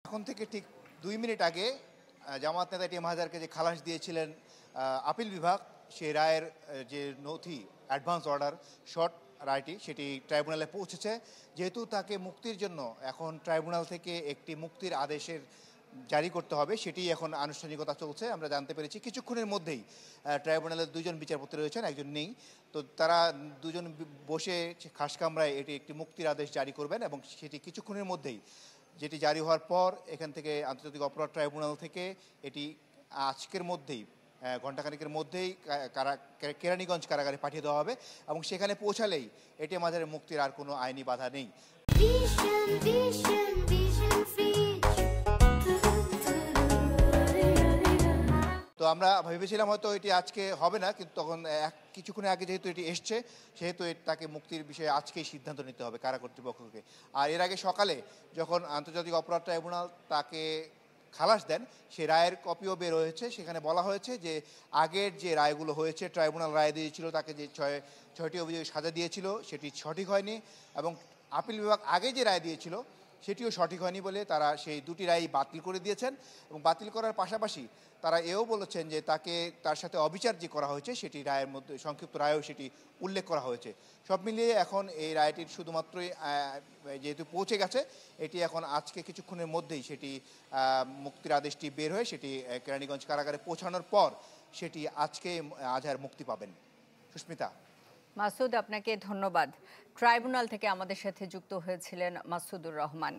এখন থেকে ঠিক ২ মিনিট আগে জামায়াত নেতা টিএম হায়দারকে যে খালাস দিয়েছিলেন আপিল বিভাগ, সেই রায়ের যে নথি অ্যাডভান্স অর্ডার শর্ট রায়টি সেটি ট্রাইব্যুনালে পৌঁছেছে। যেহেতু তাকে মুক্তির জন্য এখন ট্রাইব্যুনাল থেকে একটি মুক্তির আদেশের জারি করতে হবে, সেটি এখন আনুষ্ঠানিকতা চলছে। আমরা জানতে পেরেছি কিছুক্ষণের মধ্যেই ট্রাইব্যুনালের দুজন বিচারপতি রয়েছেন, একজন নেই। তো তারা দুজন বসে খাস কামরায় এটি একটি মুক্তির আদেশ জারি করবেন এবং সেটি কিছুক্ষণের মধ্যেই, যেটি জারি হওয়ার পর এখান থেকে আন্তর্জাতিক অপরাধ ট্রাইব্যুনাল থেকে এটি আজকের মধ্যেই ঘণ্টাখানেকের মধ্যেই কেরানীগঞ্জ কারাগারে পাঠিয়ে দেওয়া হবে এবং সেখানে পৌঁছালেই এটিএম হায়দারের মুক্তির আর কোনো আইনি বাধা নেই। তো আমরা ভেবেছিলাম হয়তো এটি আজকে হবে না, কিন্তু তখন কিছুক্ষণ আগে যেহেতু এটি এসছে, সেহেতু তাকে মুক্তির বিষয়ে আজকেই সিদ্ধান্ত নিতে হবে কারা কর্তৃপক্ষকে। আর এর আগে সকালে যখন আন্তর্জাতিক অপরাধ ট্রাইব্যুনাল তাকে খালাস দেন, সে রায়ের কপিও বের হয়েছে। সেখানে বলা হয়েছে যে আগের যে রায়গুলো হয়েছে, ট্রাইব্যুনাল রায় দিয়েছিল, তাকে যে ছয়টি অভিযোগে সাজা দিয়েছিল সেটি সঠিক হয়নি, এবং আপিল বিভাগ আগে যে রায় দিয়েছিল সেটিও সঠিক হয়নি বলে তারা সেই দুটি রায় বাতিল করে দিয়েছেন। এবং বাতিল করার পাশাপাশি তারা এও বলেছেন যে তার সাথে অবিচার যে করা হয়েছে সেটি রায়ের মধ্যে সংক্ষিপ্ত রায়েও সেটি উল্লেখ করা হয়েছে। সব মিলিয়ে এখন এই রায়টির শুধুমাত্রই যেহেতু পৌঁছে গেছে, এটি এখন আজকে কিছুক্ষণের মধ্যেই সেটি মুক্তির আদেশটি বের হয়ে সেটি কেরানীগঞ্জ কারাগারে পৌঁছানোর পর সেটি আজকে আজহার মুক্তি পাবেন। সুস্মিতা। মাসুদ, আপনাকে ধন্যবাদ। ট্রাইব্যুনাল থেকে আমাদের সাথে যুক্ত হয়েছিলেন মাসুদুর রহমান।